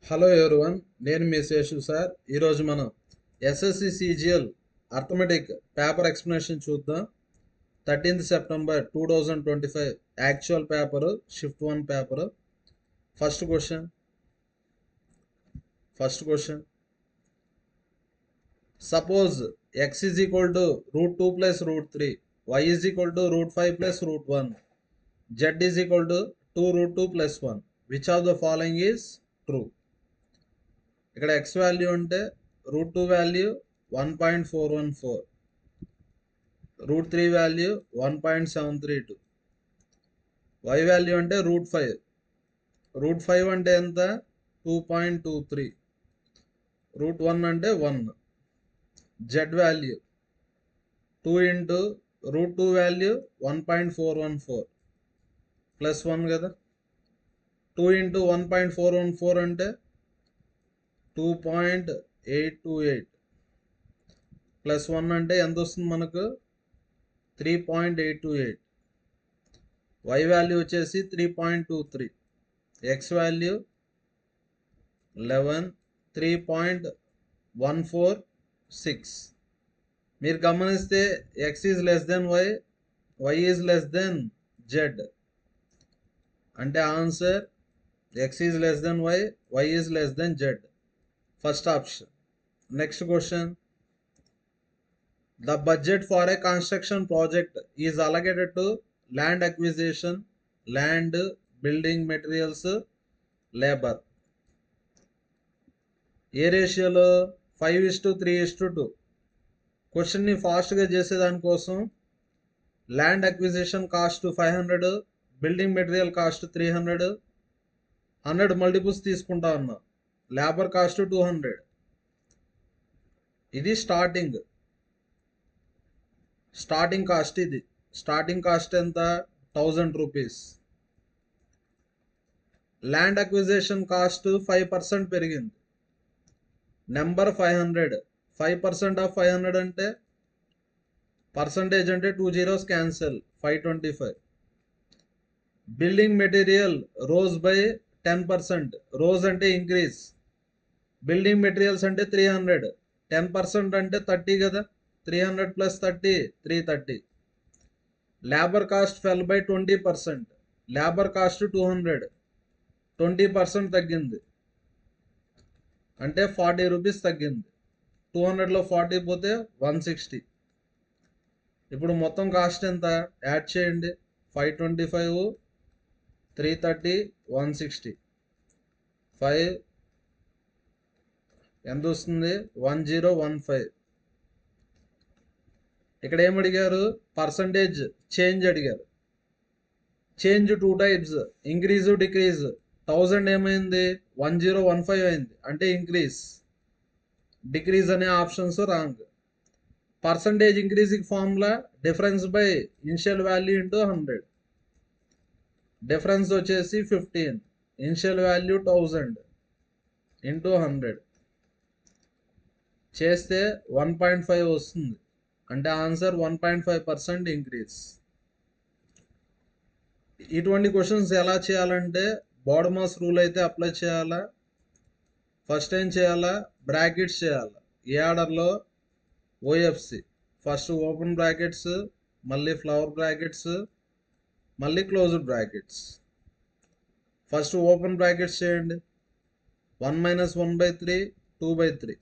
Hello everyone, నేను మీ Seshu sir. ఈరోజు మనం SSC CGL arithmetic paper explanation చూద్దాం. 13th September 2025 actual paper, shift 1 paper. First question suppose x is equal to √2 plus √3, y is equal to √5 plus √1, z is equal to 2√2 plus 1. Which of the following is true? ఇక్కడ x value అంటే √2 value 1.414, √3 value 1.732, y value అంటే √5 అంటే ఎంత 2.23, √1 అంటే 1, z value 2 into √2 value 1.414 plus 1 కదా. 2 into 1.414 అంటే 2.828 plus 1 అంటే ఎంత వస్తుంది మనకు 3.828. y వాల్యూ వచ్చేసి 3.23, x వాల్యూ 11, 3.146. మీరు గమనిస్తే x is less than y, y is less than z అంటే answer x is less than y, y is less than z. First option. Next question, the budget for a construction project is allocated to land acquisition, land, building materials, labour. A రేషియోలో 5:3:2. క్వశ్చన్ని ఫాస్ట్గా చేసేదానికోసం land acquisition cost 500, building material cost 300, 100 multiples తీసుకుంటా ఉన్నా, labour cost 200. ఇది starting cost. ఇది starting cost ఎంత 1000 rupees. Land acquisition cost 5% పెరిగింది, నెంబర్ 500. 5% ఆఫ్ 500 అంటే పర్సంటేజ్ అంటే 2 zeros cancel, 525. Building material rose by 10%, rose అంటే ఇంక్రీజ్. బిల్డింగ్ మెటీరియల్స్ అంటే 300, 10% అంటే 30 కదా, 300 plus 30 330. Labour cost fell by 20%, labour cost 200, 20% తగ్గింది అంటే 40 రూపీస్ తగ్గింది. 200లో 40 పోతే 160. ఇప్పుడు మొత్తం కాస్ట్ ఎంత యాడ్ చేయండి, 525, 330, 160, 5 ఎంత వస్తుంది 1015. ఇక్కడ ఏం అడిగారు, పర్సంటేజ్ చేంజ్ అడిగారు. Change 2 types, increase decrease. 1000 ఏమైంది 1015 అయింది అంటే ఇంక్రీజ్. డిక్రీజ్ అనే options wrong. Percentage increasing formula difference by initial value into 100. Difference వచ్చేసి 15, ఇనిషియల్ వాల్యూ 1000 ఇంటూ 100 చేస్తే 1.5 వస్తుంది అంటే ఆన్సర్ 1.5% ఇంక్రీజ్. ఇటువంటి క్వశ్చన్స్ ఎలా చేయాలంటే బోర్డమాస్ రూల్ అయితే అప్లై చేయాలా. ఫస్ట్ ఏం చేయాలా, బ్రాకెట్స్ చేయాలా. ఏ ఆర్డర్లో, ఓఎఫ్సి. ఫస్ట్ ఓపెన్ బ్రాకెట్స్, మళ్ళీ ఫ్లవర్ బ్రాకెట్స్, మళ్ళీ closed brackets. First open brackets చేయండి. 1 - 1/3 2/3.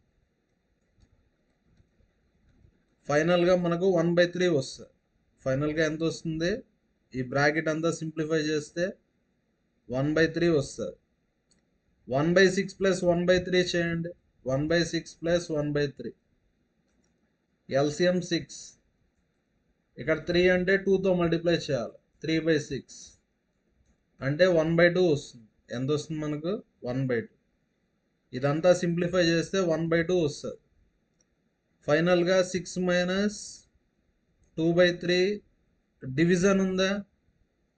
ఫైనల్గా మనకు 1/3 వస్తుంది. ఫైనల్గా ఎంత వస్తుంది, ఈ బ్రాకెట్ అంతా సింప్లిఫై చేస్తే 1/3 వస్తుంది. 1/6 ప్లస్ 1/3 చేయండి. 1/6 ప్లస్ 1/3 ఎల్సిఎం 6. ఇక్కడ 3 అంటే 2తో మల్టిప్లై చేయాలి, 3/6 అంటే 1/2 వస్తుంది. ఎంత వస్తుంది మనకు 1/2. ఇదంతా సింప్లిఫై చేస్తే 1/2 వస్తుంది. ఫైనల్గా 6 - 2/3 డివిజన్ ఉందా,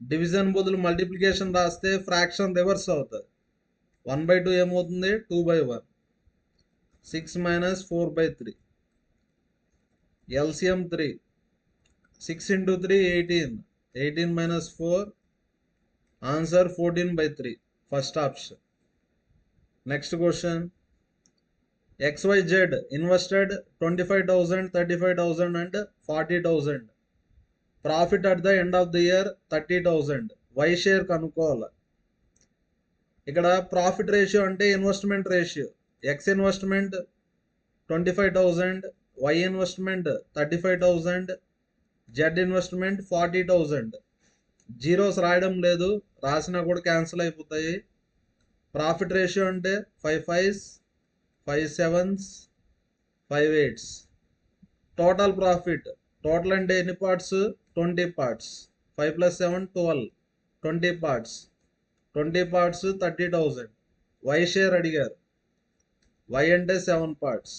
డివిజన్ బదులు మల్టిప్లికేషన్ రాస్తే ఫ్రాక్షన్ రివర్స్ అవుతుంది. 1/2 ఏమవుతుంది 2/1. 6 - 4/3 LCM 3. 6 × 3 18, 18 - 4 answer 14/3. First option. Next question XYZ invested 25,000, 35,000 and 40,000. Profit at the end of the year 30,000. Y share కనుక్కోవాలి. ఇక్కడ ప్రాఫిట్ రేషియో అంటే investment ratio. X investment 25,000, Y investment 35,000, Z investment 40,000. Zeros రాయడం లేదు, రాసినా కూడా cancel అయిపోతాయి. ప్రాఫిట్ రేషియో అంటే 5 5s, 5 7s, 5 8s. Total profit, total అంటే ఎన్ని parts? 20 parts. 5 + 7 12, 20 parts. 20 parts 30,000. Y share అడిగారు. వై అంటే 7 పార్ట్స్.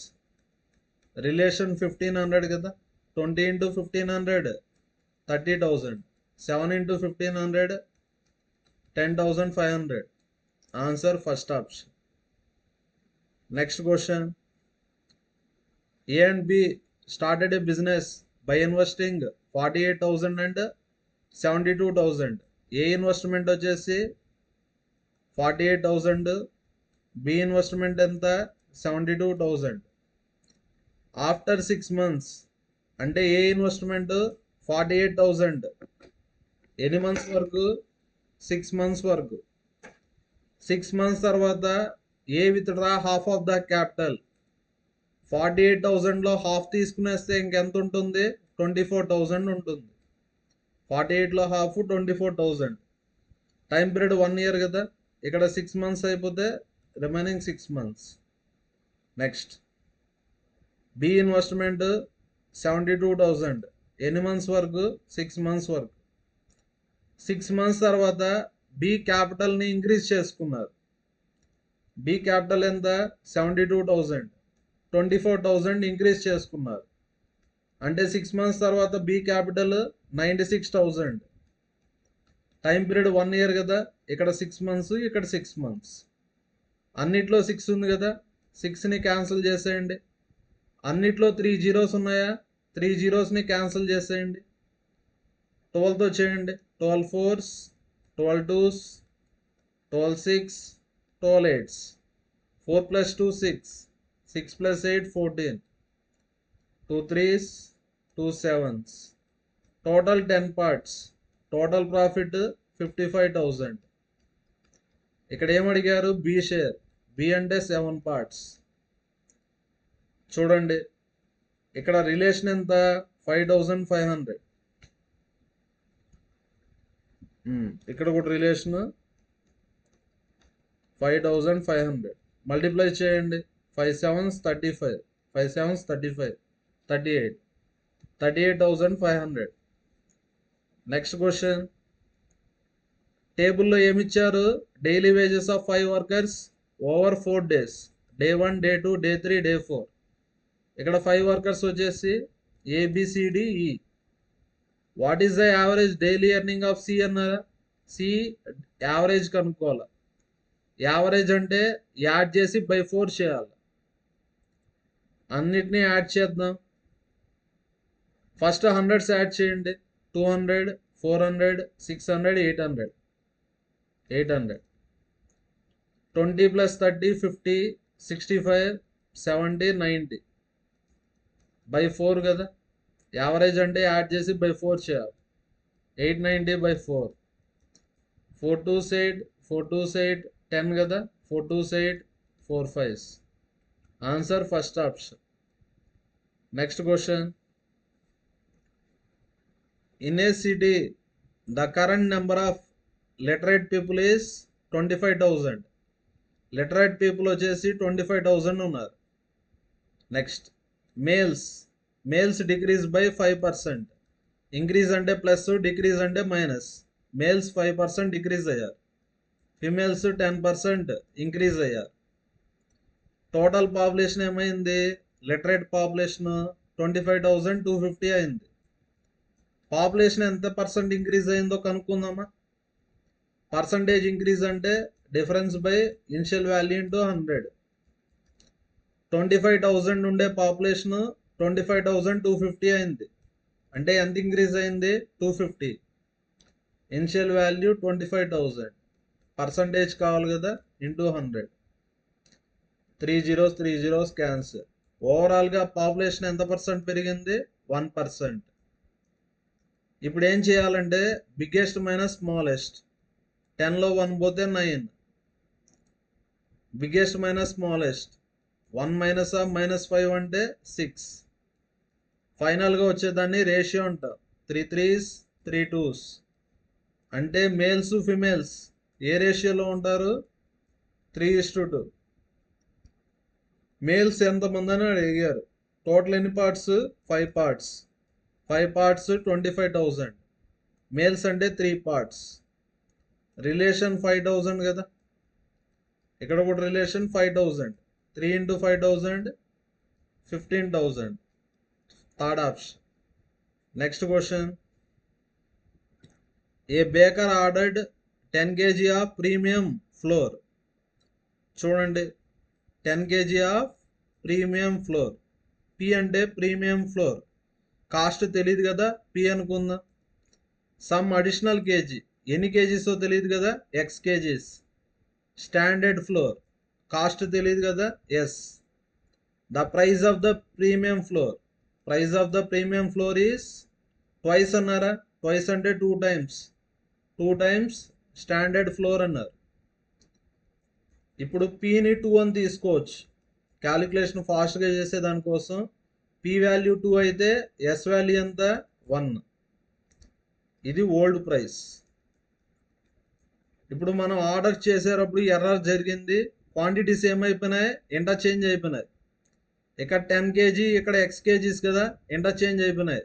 రిలేషన్ 1500 కదా. 20 × 1500 30,000. 7 × 1500 10,500. Answer first option. Next question. A and B started a business by investing 48,000 and 72,000. A investment వచ్చేసి 48,000, B investment ఎంత 72,000. After 6 months అంటే ఏ investment 48,000 ఎన్ని months వరకు? 6 months వరకు. 6 months తర్వాత A withdraw half of the capital. 48,000లో half తీసుకునేస్తే ఇంకెంత ఉంటుంది? 24,000 ఉంటుంది. 48లో హాఫ్ 24,000. టైం పీరియడ్ 1 year కదా. ఇక్కడ 6 months అయిపోతే remaining 6 months. Next B investment 72,000 ఎన్ని మంత్స్ వరకు? 6 months వరకు. 6 months తర్వాత బి క్యాపిటల్ని ఇంక్రీజ్ చేసుకున్నారు. బి క్యాపిటల్ ఎంత? 72,000. 24,000 ఇంక్రీజ్ చేసుకున్నారు. అంటే 6 months తర్వాత B capital 96,000. Time period 1 year కదా. ఇక్కడ 6 months, ఇక్కడ 6 months. అన్నిట్లో 6 ఉంది కదా. 6ని క్యాన్సిల్ చేసేయండి. అన్నిట్లో 3 zeros ఉన్నాయా? 3 zerosని క్యాన్సిల్ చేసేయండి. 12తో చేయండి. 12 4s, 12 2s, 12 6, 12 8s. 4 + 2 6, 6 + 8 14, 2 3s, 2 7s. Total 10 parts. Total profit 55,000. ఇక్కడ ఏమడిగారు? B share. బి అంటే 7 parts. చూడండి ఇక్కడ రిలేషన్ ఎంత? 5,500. ఇక్కడ కూడా రిలేషన్ 5,500. మల్టిప్లై చేయండి. 5 7s 35, 5 7s 35, 38, 38,500. Next question. టేబుల్లో ఏమిచ్చారు? Daily wages of 5 workers over 4 days. Day 1, Day 2, Day 3, Day 4. ఇక్కడ 5 workers వచ్చేసి ABCDE. What is the average daily earning of C అన్నారా? సి యావరేజ్ కనుక్కోవాలి. యావరేజ్ అంటే యాడ్ చేసి బై 4 చేయాలి. అన్నిటినీ యాడ్ చేద్దాం. ఫస్ట్ 100s యాడ్ చేయండి. 200, 400, 600, 800. 800. 20 + 30 50, 65, 70, 90. బై 4 కదా. యావరేజ్ అంటే యాడ్ చేసి బై 4 చేయాలి. 890 బై 4. 4 2s 8, 4 2s 8, 10 కదా. 4 2s 8, 4 5s. Answer first option. Next question. In A city the current number of literate people is 25,000. Literate people వచ్చేసి 25,000 ఉన్నారు. Next males decrease by 5%. Increase అంటే plus, decrease అంటే minus. Males 5% decrease అయ్యారు. Females 10% increase అయ్యారు. Total population ఏమైంది? Literate population 25,250 అయింది. Population ఎంత percent increase అయిందో కనుక్కుందామా? పర్సంటేజ్ ఇంక్రీజ్ అంటే difference by initial value into 100. 25,000 ఉండే పాపులేషన్ 25,250 అయింది. అంటే ఎంత ఇంక్రీజ్ అయింది? 250. Initial value 25,000. పర్సంటేజ్ కావాలి కదా, ఇంటూ 100. 3 zeros cancel. ఓవరాల్గా పాపులేషన్ ఎంత పర్సెంట్ పెరిగింది? 1%. ఇప్పుడు ఏం చేయాలంటే బిగ్గెస్ట్ మైనస్ స్మాలెస్ట్. 10లో 1 పోతే 9. Biggest minus smallest. 1 minus of -5 అంటే 6. ఫైనల్గా వచ్చేదాన్ని రేషియో అంటారు. 3 3s 3 2s. అంటే మేల్స్ ఫిమేల్స్ ఏ రేషియోలో ఉంటారు? 3:2. మేల్స్ ఎంతమంది అని అడిగారు. టోటల్ ఎన్ని పార్ట్స్? 5 పార్ట్స్. 5 పార్ట్స్ 25,000. మేల్స్ అంటే 3 పార్ట్స్. రిలేషన్ 5,000 కదా, ఇక్కడ కూడా relation 5,000. 3 into 5,000 15,000. Third option. Next question. A baker ordered 10 kg of premium flour. చూడండి, 10 kg of premium flour. P అంటే ప్రీమియం ఫ్లోర్. కాస్ట్ తెలియదు కదా, పి అనుకుందాం. Some additional kg. ఎన్ని కేజీసో తెలియదు కదా, X kgs. Standard flour. Cost తెలియదు కదా, S. The price of the premium flour. Price of the premium flour is twice అన్నారా? ట్వైస్ అంటే 2 times. 2 times స్టాండర్డ్ ఫ్లోర్ అన్నారు. ఇప్పుడు పిని 2 అని తీసుకోవచ్చు. క్యాలిక్యులేషన్ ఫాస్ట్గా చేసే దానికోసం పి వాల్యూ 2 అయితే ఎస్ వాల్యూ ఎంత? 1. ఇది ఓల్డ్ ప్రైస్. ఇప్పుడు మనం ఆర్డర్ చేసేటప్పుడు ఎర్రర్ జరిగింది. క్వాంటిటీస్ ఏమైపోయినాయి? ఇంటర్చేంజ్ అయిపోయినాయి. ఇక్కడ 10 kg, ఇక్కడ ఎక్స్ కేజీస్ కదా, ఇంటర్చేంజ్ అయిపోయినాయి.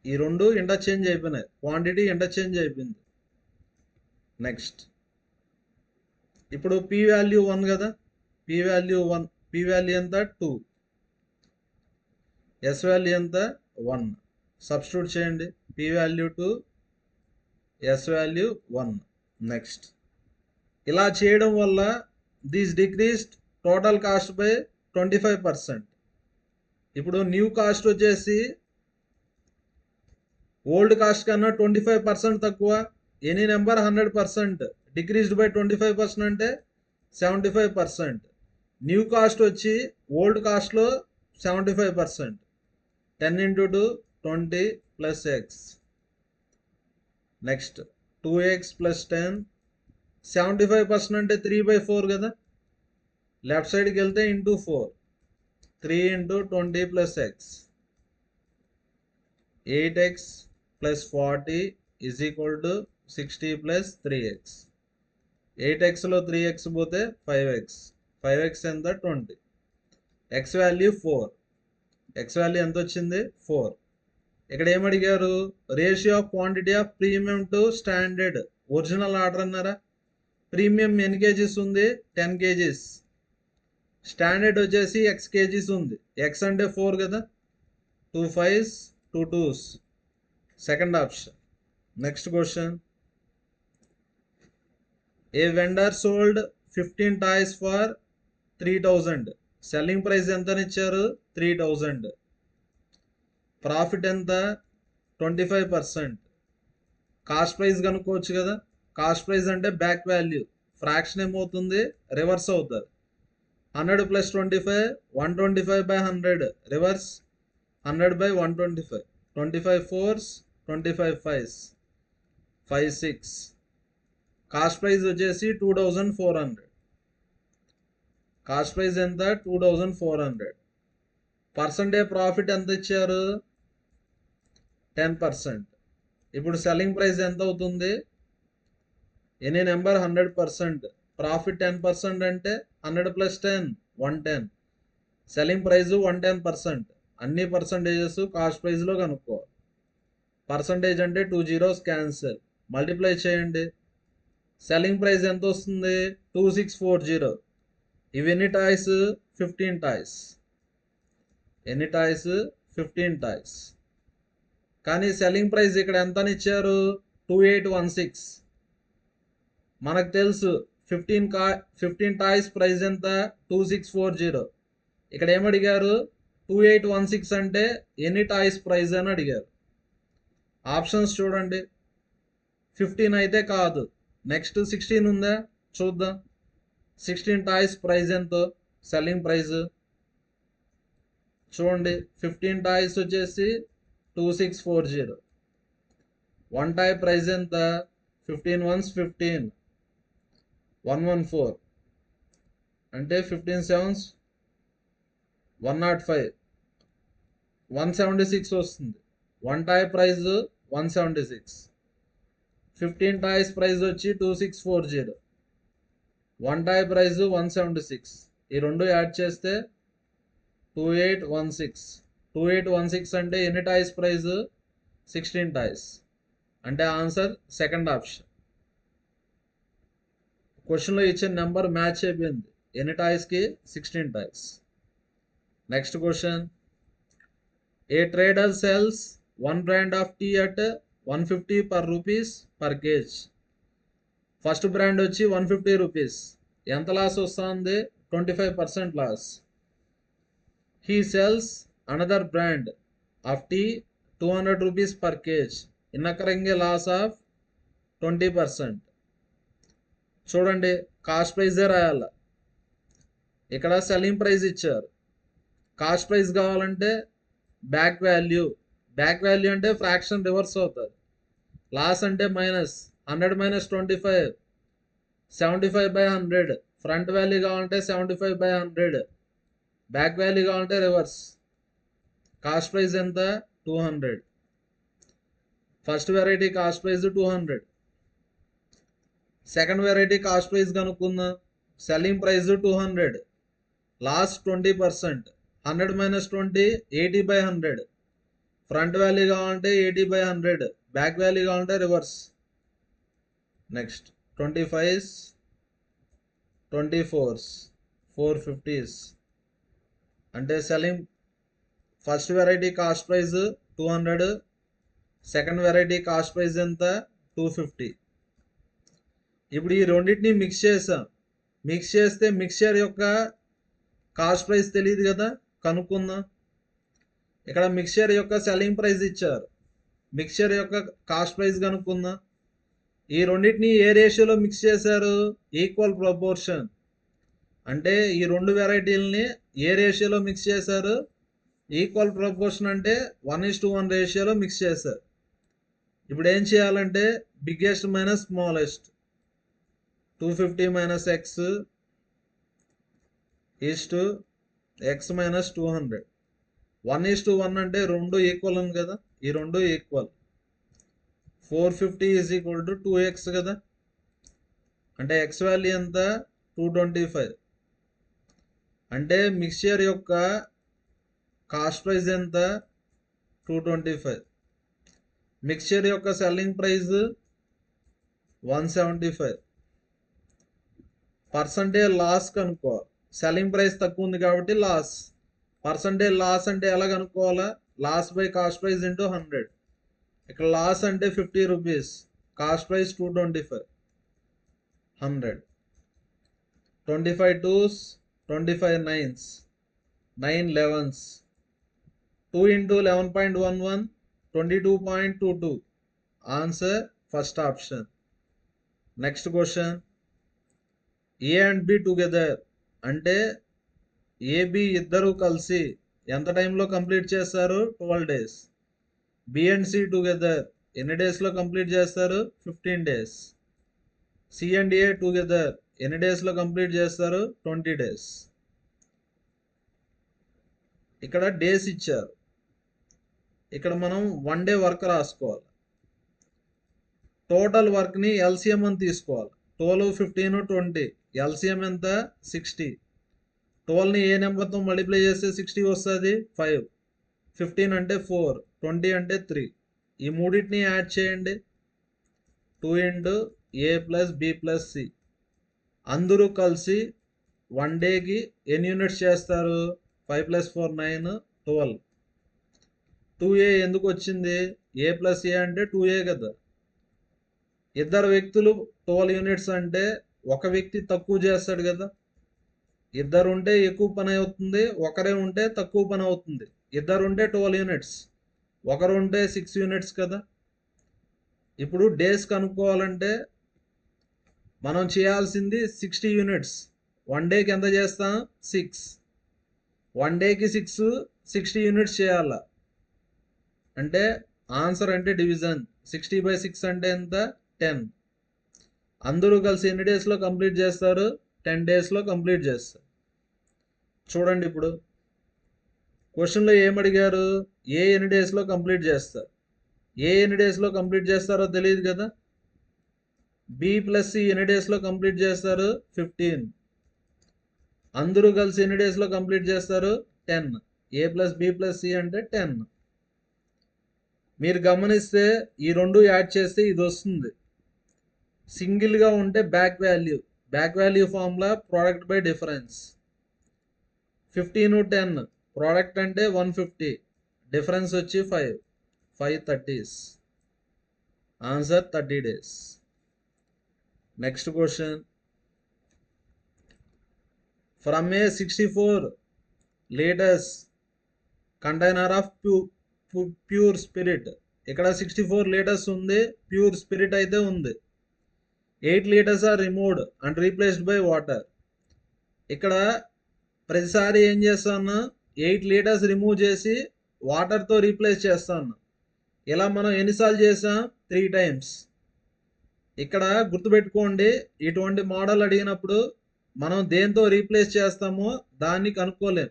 ఈ రెండు ఇంటర్చేంజ్ అయిపోయినాయి. క్వాంటిటీ ఇంటర్చేంజ్ అయిపోయింది. నెక్స్ట్. ఇప్పుడు పి వాల్యూ 1 కదా, పి వాల్యూ 1. పి వాల్యూ ఎంత? 2. ఎస్ వాల్యూ ఎంత? 1. సబ్స్టిట్యూట్ చేయండి. P value 2, S value 1. Next. ఇలా చేయడం వల్ల this decreased total cost by 25%. ఇప్పుడు న్యూ కాస్ట్ వచ్చేసి ఓల్డ్ కాస్ట్ కన్నా 25% తక్కువ. Any number 100%. డిక్రీస్డ్ బై 25% అంటే 75%. న్యూ కాస్ట్ వచ్చి ఓల్డ్ కాస్ట్లో 75%. 10 into 2 20 plus x. Next 2x plus 10. 75% అంటే 3/4 కదా, లెఫ్ట్ సైడ్కి వెళ్తే into 4. 3 into 20 plus x. 8x plus 40 is equal to 60 plus 3x. 8xలో 3x పోతే 5x. 5x ఎంత? 20. x value 4. x వాల్యూ ఎంత వచ్చింది? 4. ఇక్కడ ఏమడిగారు? Ratio of quantity of premium to standard. Original order అన్నారా? ప్రీమియం ఎన్ని కేజీస్ ఉంది? 10 kgs. స్టాండర్డ్ వచ్చేసి ఎక్స్ కేజీస్ ఉంది. ఎక్స్ అంటే 4 కదా, 2 5s 2 2s. Second option. Next question. A vendor sold 15 toys for 3,000. Selling price ఎంత ఇచ్చారు? 3,000. ప్రాఫిట్ ఎంత? 25%. కాస్ట్ ప్రైస్ కనుక్కోవచ్చు కదా. కాస్ట్ ప్రైస్ అంటే బ్యాక్ వాల్యూ. ఫ్రాక్షన్ ఏమవుతుంది? రివర్స్ అవుతుంది. 100 plus 25 125/100. Reverse 100/125. 25 4s 25 5s 5 6. Cost price వచ్చేసి 2,400. కాస్ట్ ప్రైస్ ఎంత? 2,400. పర్సంటేజ్ ప్రాఫిట్ ఎంత ఇచ్చారు? 10%. ఇప్పుడు సెల్లింగ్ ప్రైస్ ఎంత అవుతుంది? Any number 100%. ప్రాఫిట్ 10% అంటే 100 plus 10 110. Selling price 110%. అన్ని పర్సంటేజెస్ కాస్ట్ ప్రైస్లో కనుక్కోవాలి. పర్సంటేజ్ అంటే 2 zeros క్యాన్సిల్. మల్టిప్లై చేయండి. సెల్లింగ్ ప్రైస్ ఎంత వస్తుంది? 2640. ఇవి ఎన్ని టాయ్స్? 15 toys. ఎన్ని టాయ్స్? 15 toys. కానీ సెల్లింగ్ ప్రైస్ ఇక్కడ ఎంత ఇచ్చారు? 2816. మనకు తెలుసు 15 toys ప్రైస్ ఎంత? 2640. ఇక్కడ ఏమడిగారు? 2816 అంటే ఎన్ని టాయ్స్ ప్రైస్ అని అడిగారు. ఆప్షన్స్ చూడండి. 15 అయితే కాదు. నెక్స్ట్ 16 ఉందా? చూద్దాం. 16 టాయ్స్ ప్రైస్ ఎంతో సెల్లింగ్ ప్రైస్ చూడండి. 15 టాయ్స్ వచ్చేసి 2640. 1 టాయ్ ప్రైస్ ఎంత? 15 ones 15, 114 అంటే 15 sevens 105, 176 వస్తుంది. 1 టాయ్ ప్రైస్ 176. 15 టాయ్స్ ప్రైస్ వచ్చి 2640. 1 టాయ్ ప్రైస్ 176. ఈ రెండు యాడ్ చేస్తే 2816. 2816 అంటే ఎన్ని టాయ్స్ ప్రైస్? 16 టాయ్స్. అంటే ఆన్సర్ సెకండ్ ఆప్షన్. క్వశ్చన్లో ఇచ్చిన నెంబర్ మ్యాచ్ అయిపోయింది. ఎన్ని టాయ్స్కి? 16 toys. Next question. A trader sells 1 brand of tea at 150 per kg. First brand వచ్చి 150 రూపీస్. ఎంత లాస్ వస్తుంది? 25% loss. He sells another brand of tea 200 rupees per kg. Incurring loss of 20%. చూడండి, cost ప్రైజే రాయాల. ఇక్కడ సెల్లింగ్ ప్రైస్ ఇచ్చారు. Cost price కావాలంటే back value. Back value అంటే ఫ్రాక్షన్ రివర్స్ అవుతుంది. లాస్ అంటే మైనస్ 100 - 25, 75/100. ఫ్రంట్ వాల్యూ కావాలంటే 75/100. బ్యాక్ వాల్యూ కావాలంటే రివర్స్. కాస్ట్ ప్రైస్ ఎంత? 200. First variety cost price 200. Second variety cost price కనుక్కుందాం. Selling price 200, loss 20%. 100 - 20 80/100. Front value కావాలంటే 80/100. బ్యాక్ వాల్యూ కావాలంటే reverse. Next 25s, 24s, 450s. అంటే selling first variety cost price 200, second variety cost price ఎంత? 250. ఇప్పుడు ఈ రెండింటిని mix చేసాం. మిక్స్ చేస్తే మిక్చర్ యొక్క కాస్ట్ ప్రైస్ తెలియదు కదా, కనుక్కుందాం. ఇక్కడ మిక్చర్ యొక్క సెల్లింగ్ ప్రైస్ ఇచ్చారు. మిక్చర్ యొక్క కాస్ట్ ప్రైస్ కనుక్కుందాం. ఈ రెండింటిని ఏ రేషియోలో మిక్స్ చేశారు? Equal proportion. అంటే ఈ రెండు వెరైటీలని ఏ రేషియోలో మిక్స్ చేశారు? ఈక్వల్ ప్రపోర్షన్ అంటే 1:1 రేషియోలో మిక్స్ చేశారు. ఇప్పుడు ఏం చేయాలంటే biggest minus smallest. 250 - x is to x - 200. 1:1 అంటే రెండు ఈక్వల్ ఉంది కదా, ఈ రెండు ఈక్వల్. 450 = 2x కదా, అంటే x వాల్యూ ఎంత? 225. అంటే మిక్చర్ యొక్క కాస్ట్ ప్రైస్ ఎంత? 225. మిక్చర్ యొక్క సెల్లింగ్ ప్రైస్ 175. పర్సంటేజ్ లాస్ కనుక్కోవాలి. సెల్లింగ్ ప్రైస్ తక్కువ ఉంది కాబట్టి లాస్. పర్సంటేజ్ లాస్ అంటే ఎలా కనుక్కోవాలా? Loss by cost price into 100. ఇక్కడ లాస్ అంటే 50 rupees, cost price 225. 100. 25 2s, 25 9s, 9 11s. 2 × 11.11, 22.22. Answer first option. Next question. A and B together అంటే ఏబి ఇద్దరు కలిసి ఎంత టైంలో కంప్లీట్ చేస్తారు? 12 days. B and C together ఎన్ని డేస్లో కంప్లీట్ చేస్తారు? 15 days. C and A together ఎన్ని డేస్లో కంప్లీట్ చేస్తారు? 20 days. ఇక్కడ డేస్ ఇచ్చారు. ఇక్కడ మనం 1 day వర్క్ రాసుకోవాలి. టోటల్ వర్క్ని ఎల్సిఎం అని తీసుకోవాలి. 12, 15, 20. ఎల్సిఎం ఎంత? 60. 12ని ఏ నెంబర్తో మల్టిప్లై చేస్తే 60 వస్తుంది? 5. 15 అంటే 4, 20 అంటే 3. ఈ మూడింటిని యాడ్ చేయండి. 2 × A + B + C. అందరూ కలిసి 1 డేకి ఎన్ని యూనిట్స్ చేస్తారు? 5 + 4 9, 12. 2A ఎందుకు వచ్చింది? A + A అంటే 2A కదా. ఇద్దరు వ్యక్తులు 12 యూనిట్స్ అంటే ఒక వ్యక్తి తక్కువ చేస్తాడు కదా. ఇద్దరు ఉంటే ఎక్కువ పని అవుతుంది, ఒకరే ఉంటే తక్కువ పని అవుతుంది. ఇద్దరు ఉంటే 12 యూనిట్స్, ఒకరు ఉంటే 6 యూనిట్స్ కదా. ఇప్పుడు డేస్ కనుక్కోవాలంటే మనం చేయాల్సింది 60 యూనిట్స్. 1 డేకి ఎంత చేస్తాం 6. 1 డేకి 6 60 యూనిట్స్ చేయాల అంటే ఆన్సర్ అంటే డివిజన్ 60/6 అంటే ఎంత 10. అందరూ కలిసి ఎన్ని డేస్లో కంప్లీట్ చేస్తారు 10 డేస్లో కంప్లీట్ చేస్తారు. చూడండి ఇప్పుడు క్వశ్చన్లో ఏమడిగారు ఎన్ని డేస్లో కంప్లీట్ చేస్తారు. ఎన్ని డేస్లో కంప్లీట్ చేస్తారో తెలియదు కదా. B+C ఎన్ని డేస్లో కంప్లీట్ చేస్తారు 15. అందరూ కలిసి ఎన్ని డేస్లో కంప్లీట్ చేస్తారు 10. A+B+C అంటే 10. మీరు గమనిస్తే ఈ రెండు యాడ్ చేస్తే ఇది వస్తుంది. సింగిల్గా ఉంటే back value formula product by difference. 15 10 product అంటే 150, డిఫరెన్స్ వచ్చి 5 30s. Answer 30 days. Next question. From A 64 liters container of pure spirit. ఇక్కడ 64 liters ఉంది, ప్యూర్ స్పిరిట్ అయితే ఉంది. 8 liters are removed and replaced by water. ఇక్కడ ప్రతిసారి ఏం చేస్తాను 8 liters రిమూవ్ చేసి వాటర్తో రీప్లేస్ చేస్తాను. ఇలా మనం ఎన్నిసార్లు చేసాం 3 times. ఇక్కడ గుర్తుపెట్టుకోండి, ఇటువంటి మోడల్ అడిగినప్పుడు మనం దేంతో రీప్లేస్ చేస్తామో దాన్ని కనుక్కోలేం.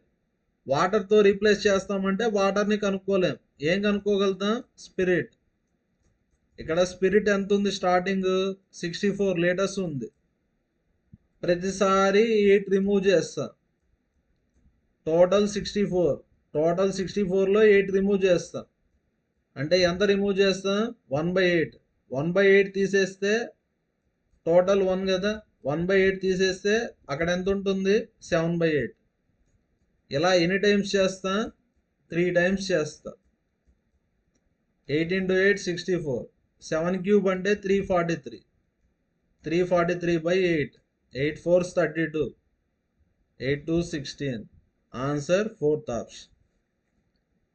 వాటర్తో రీప్లేస్ చేస్తామంటే వాటర్ని కనుక్కోలేం. ఏం కనుక్కోగలుగుతాం స్పిరిట్. ఇక్కడ స్పిరిట్ ఎంత ఉంది స్టార్టింగ్ 64 liters ఉంది. ప్రతిసారి 8 రిమూవ్ చేస్తాం. టోటల్ 64లో 8 రిమూవ్ చేస్తాం అంటే ఎంత రిమూవ్ చేస్తాం 1/8. 1/8 తీసేస్తే టోటల్ 1 కదా. 1/8 తీసేస్తే అక్కడ ఎంత ఉంటుంది 7/8. ఇలా ఎన్ని టైమ్స్ చేస్తాం 3 times చేస్తాం. 8 × 8 64. 7³ అంటే 343. 343/8. 8 4s 32. 8 2s 16. Answer 4th option.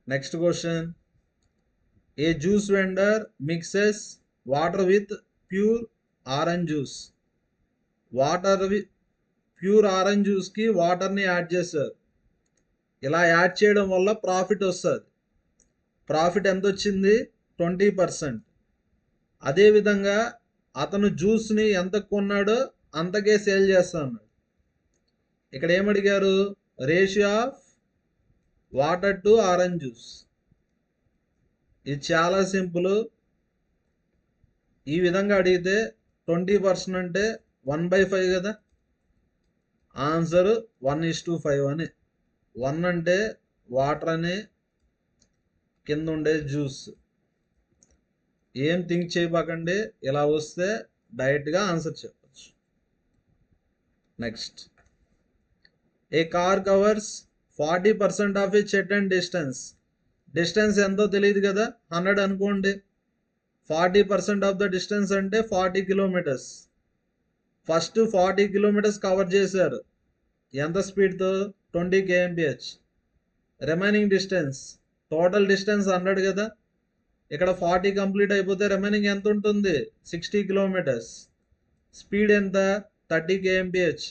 Next question. A juice vendor mixes water with pure orange juice. Pure orange జ్యూస్కి వాటర్ని యాడ్ చేశారు. ఇలా యాడ్ చేయడం వల్ల ప్రాఫిట్ వస్తుంది. ప్రాఫిట్ ఎంత వచ్చింది 20%. అదేవిధంగా అతను జ్యూస్ని ఎంత కొన్నాడో అంతకే సేల్ చేస్తా ఉన్నాడు. ఇక్కడ ఏమడిగారు ratio of water to orange juice. ఇది చాలా సింపుల్. ఈ విధంగా అడిగితే 20% అంటే 1/5 కదా. ఆన్సర్ 1:5 అని. 1 అంటే వాటర్ అని, కింద ఉండే జ్యూస్. ఏం థింక్ చేయబాకండి, ఇలా వస్తే డైరెక్ట్గా ఆన్సర్ చెప్పచ్చు. Next. A car covers 40% of A certain distance. Distance ఎంతో తెలియదు కదా 100 అనుకోండి. 40% ఆఫ్ ద డిస్టెన్స్ అంటే 40 kilometers. ఫస్ట్ 40 kilometers కవర్ చేశారు. ఎంత స్పీడ్తో 20 kmph. Remaining distance total distance 100 కదా. ఇక్కడ 40 కంప్లీట్ అయిపోతే రిమైనింగ్ ఎంత ఉంటుంది 60 kilometers. స్పీడ్ ఎంత 30 kmph.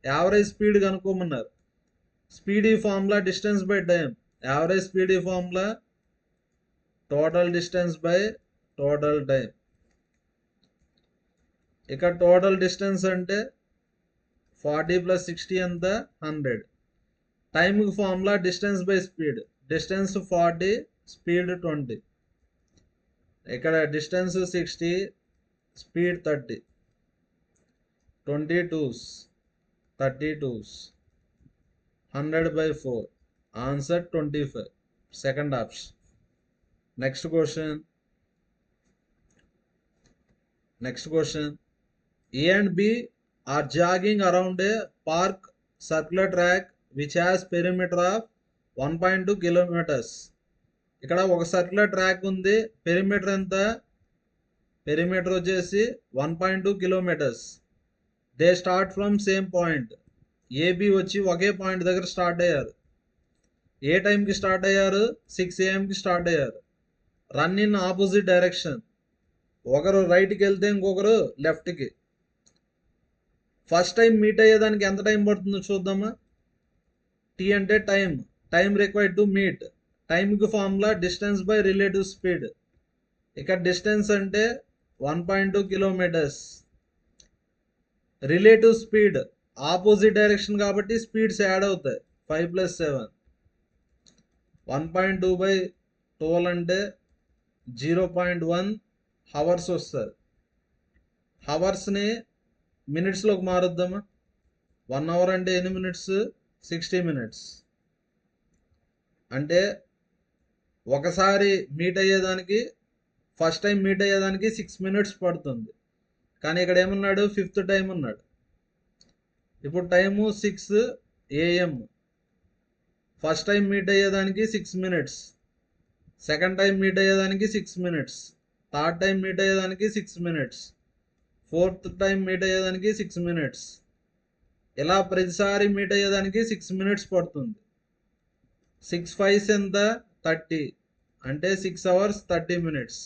యావరేజ్ స్పీడ్ కనుక్కోమన్నారు. స్పీడీ formula distance by time. Average స్పీడీ formula total distance by total time. ఇక్కడ టోటల్ డిస్టెన్స్ అంటే 40 + 60 ఎంత 100. టైంకి formula distance by speed. Distance 40, speed 20. ఇక్కడ distance 60, speed 30. 22s 32s. 100/4. Answer 25. Second option. Next question. A and B are jogging around a park circular track which has perimeter of 1.2 kilometers. ఇక్కడ ఒక circular track ఉంది. Perimeter ఎంత perimeter వచ్చేసి 1.2 kilometers. They start from same point. AB వచ్చి ఒకే point దగ్గర start అయ్యారు. ఏ టైంకి స్టార్ట్ అయ్యారు 6 AM స్టార్ట్ అయ్యారు. Run in opposite direction. ఒకరు రైట్కి వెళ్తే ఇంకొకరు లెఫ్ట్కి. ఫస్ట్ టైం మీట్ అయ్యేదానికి ఎంత టైం పడుతుందో చూద్దామా. టీ అంటే టైం రిక్వైర్డ్ టు మీట్. టైంకి formula distance by relative speed. ఇక్కడ డిస్టెన్స్ అంటే 1.2 kilometres. Relative speed opposite direction కాబట్టి స్పీడ్స్ యాడ్ అవుతాయి. 5 + 7 1.2/12 అంటే 0.1 హవర్స్ వస్తుంది. హవర్స్ని మినిట్స్లోకి మారుద్దామా. 1 అవర్ అంటే ఎన్ని మినిట్స్, 60 మినిట్స్. అంటే ఒకసారి మీట్ అయ్యేదానికి ఫస్ట్ టైం మీట్ అయ్యేదానికి 6 మినిట్స్ పడుతుంది. కానీ ఇక్కడ ఏమన్నాడు, 5th టైం అన్నాడు. ఇప్పుడు time 6 AM. First time meet అయ్యేదానికి 6 మినిట్స్, సెకండ్ టైం మీట్ అయ్యేదానికి 6 మినిట్స్, థర్డ్ టైం మీట్ అయ్యేదానికి 6 మినిట్స్, ఫోర్త్ టైం మీట్ అయ్యేదానికి 6 మినిట్స్. ఇలా ప్రతిసారి మీట్ అయ్యేదానికి 6 మినిట్స్ పడుతుంది. 6 5s ఎంత, 30. అంటే 6 hours 30 minutes.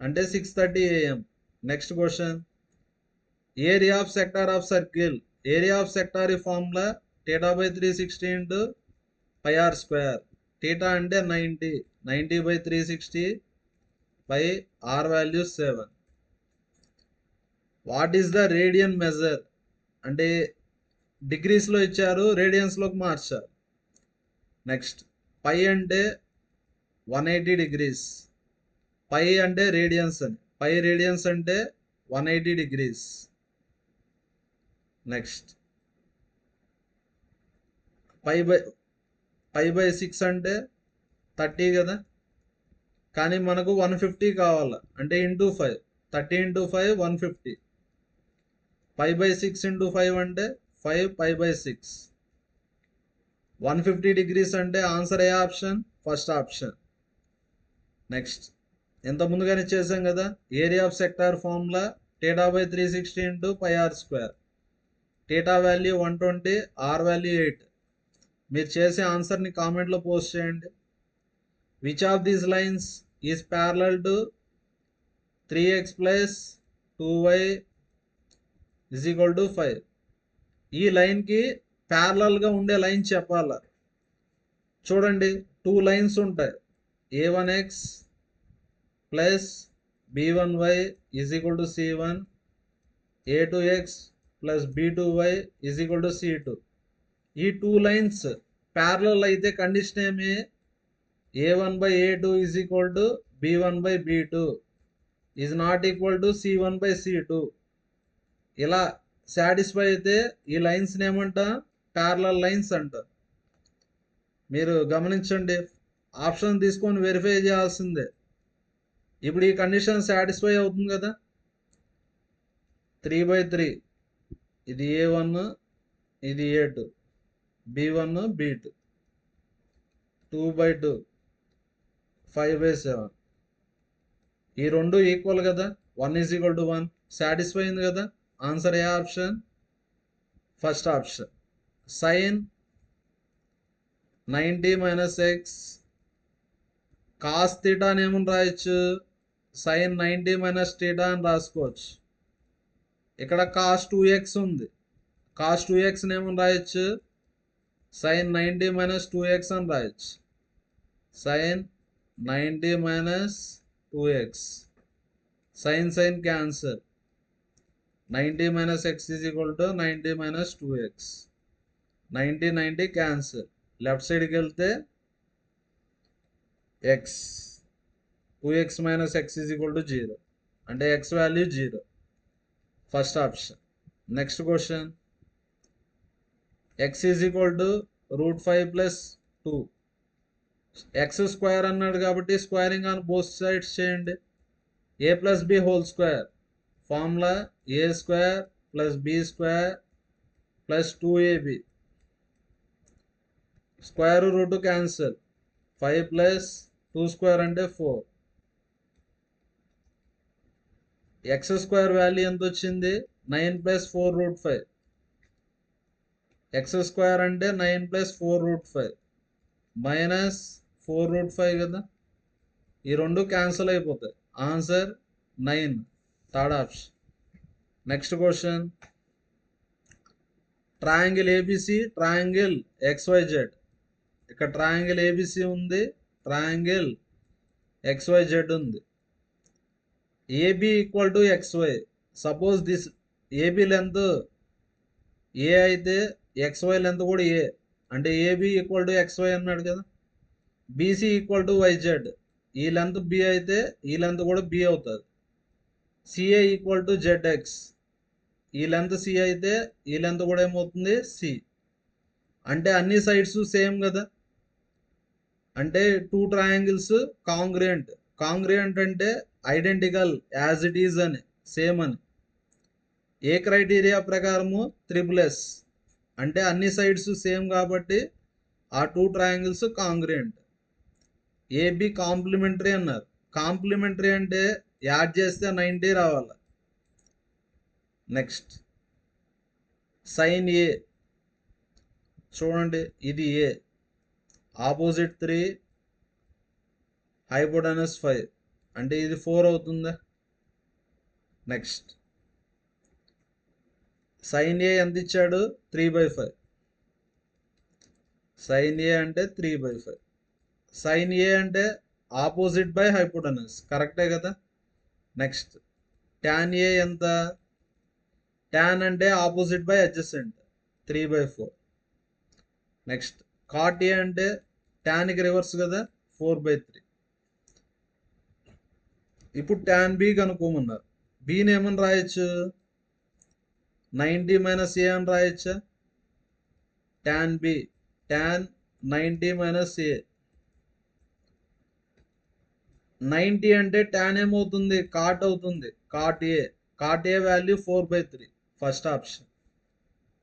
అంటే 6:30 AM. Next question. Area of sector of circle. Area of sector ఈ ఫార్ములా θ/360 into πr². θ అంటే 90/360 by r value 7. What is the radian measure. అంటే డిగ్రీస్లో ఇచ్చారు, రేడియన్స్లోకి మార్చారు. నెక్స్ట్ పై అంటే 180 degrees. పై అంటే రేడియన్స్ అని, పై రేడియన్స్ అంటే 180 degrees. నెక్స్ట్ పై బై 6 అంటే 30 కదా, కానీ మనకు 150 కావాలి. అంటే ఇంటూ 5, 30 × 5 150. పై బై 6 × 5 అంటే 5 π/6. 150 degrees అంటే answer A option, first option. Next ఎంత ముందుగానే చేసాం కదా, area of sector formula θ/360 into πr². θ value 120, r value 8. మీరు చేసే ఆన్సర్ని కామెంట్లో పోస్ట్ చేయండి. Which of these lines is parallel to 3x + 2y = 5. ఈ లైన్కి ప్యారలల్గా ఉండే లైన్ చెప్పాలా. చూడండి, 2 లైన్స్ ఉంటాయి. a1x + b1y = c1, a2x + b2y = c2. ఈ 2 లైన్స్ ప్యారలల్ అయితే కండిషన్ ఏమి, a1/a2 = b1/b2 is not equal to c1/c2. ఇలా సాటిస్ఫై అయితే ఈ లైన్స్ని ఏమంట, ప్యారలల్ లైన్స్ అంట. మీరు గమనించండి, ఆప్షన్ తీసుకొని వెరిఫై చేయాల్సిందే. ఇప్పుడు ఈ కండిషన్ సాటిస్ఫై అవుతుంది కదా. 3/3 ఇది a1, ఇది a2, b1 b2. 2/2 5/7. ఈ రెండు ఈక్వల్ కదా, 1 = 1. సాటిస్ఫై అయింది కదా. Answer A option, first option. Sine 90 - x cos theta అని ఏమని రాయొచ్చు, సైన్ 90 - θ అని రాసుకోవచ్చు. ఇక్కడ కాస్ 2x ఉంది, కాస్ 2xని ఏమని రాయొచ్చు, సైన్ 90 - 2x అని రాయొచ్చు. Sine 90 - 2x. Sine cancel. 90 - x = 90 - 2x. 90 cancel. Left సైడ్కి వెళ్తే x. 2x - x = 0. అంటే x వాల్యూ 0. First option. Next question. x √5 + 2. x² అన్నాడు కాబట్టి స్క్వేరింగ్ ఆన్ బోత్ సైడ్స్ చేయండి. a + b whole formula a² + b² + 2ab. Square root cancel. 5 + 2² అంటే 4. x² value ఎంత వచ్చింది, 9 + 4√5. x² అంటే 9 + 4√5 -4√5 కదా. ఈ రెండు క్యాన్సల్ అయిపోతాయి. Answer 9, third option. Next question. Triangle ABC, triangle XYZ. ఇక్కడ ట్రయాంగిల్ ఏబిసి ఉంది, ట్రయాంగిల్ XYZ ఉంది. AB equal to XY. Suppose this AB length A అయితే XY లెంత్ కూడా ఏ, అంటే ఏబి ఈక్వల్ టు XY అన్నాడు కదా. BC equal to YZ. ఈ length B అయితే ఈ లెంత్ కూడా బి అవుతుంది. CA equal to ZX. ఈ లెంత్ సి అయితే ఈ లెంత్ కూడా ఏమవుతుంది, సి. అంటే అన్ని సైడ్స్ సేమ్ కదా, అంటే టూ ట్రయాంగిల్స్ కాంగ్రుయెంట్. కాంగ్రుయెంట్ అంటే ఐడెంటికల్, యాజ్ ఇట్ ఈజ్ అని, సేమ్ అని. ఏ క్రైటీరియా ప్రకారము త్రిబుల్ S, అంటే అన్ని సైడ్స్ సేమ్ కాబట్టి ఆ టూ ట్రయాంగిల్స్ కాంగ్రుయెంట్. ఏబి కాంప్లిమెంటరీ అన్నారు. కాంప్లిమెంటరీ అంటే యాడ్ చేస్తే 90 రావాలి. నెక్స్ట్ సైన్ ఏ చూడండి, ఇది ఏ, ఆపోజిట్ 3, హైపోటెనస్ 5, అంటే ఇది 4 అవుతుందా. నెక్స్ట్ సైన్ ఏ ఎంత ఇచ్చాడు, 3/5. సైన్ ఏ అంటే 3/5. సైన్ ఏ అంటే ఆపోజిట్ బై హైపోటెనస్, కరెక్టే కదా. నెక్స్ట్ ట్యాన్ ఏ ఎంత, ట్యాన్ అంటే opposite by adjacent, 3/4. Next cot A అంటే ట్యాన్కి రివర్స్ కదా, 4/3. ఇప్పుడు ట్యాన్ బి కనుక్కోమన్నారు. బీని ఏమని రాయొచ్చు, 90 - A అని రాయొచ్చా. Tan B, tan 90 - A. 90 అంటే ట్యాన్ ఏమవుతుంది, కాట్ అవుతుంది, cot A. Cot A value 4/3, first option.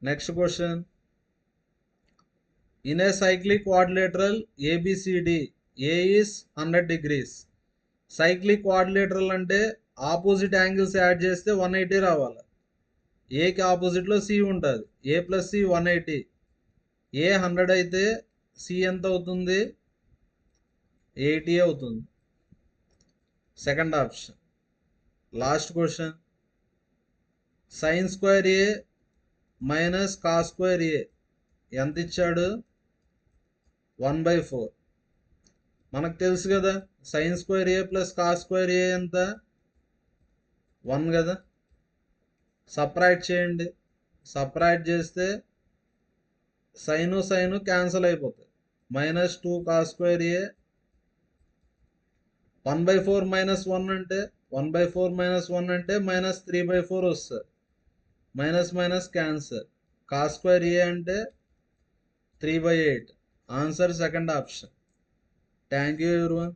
Next question, in a cyclic quadrilateral ABCD, A is 100 degrees. Cyclic quadrilateral అంటే ఆపోజిట్ యాంగిల్స్ యాడ్ చేస్తే 180 రావాలి. ఏకి ఆపోజిట్లో సి ఉంటుంది, A + C 180. ఏ 100 అయితే సి ఎంత అవుతుంది, 80 అవుతుంది. Second option. Last question, sin square A minus cos square A ఎంత ఇచ్చాడు, 1/4. మనకు తెలుసు కదా, sin square A plus cos square A ఎంత, 1 కదా. సపరేట్ చేయండి, సపరేట్ చేస్తే సైను సైను క్యాన్సల్ అయిపోతాయి. -2 కాస్ స్క్వేర్ ఏ, 1/4 - 1 అంటే 1/4 - 1 అంటే -3/4 వస్తుంది. Minus cancel. కాస్ స్క్వేర్ ఏ అంటే 3/8. Answer second option. Thank you everyone.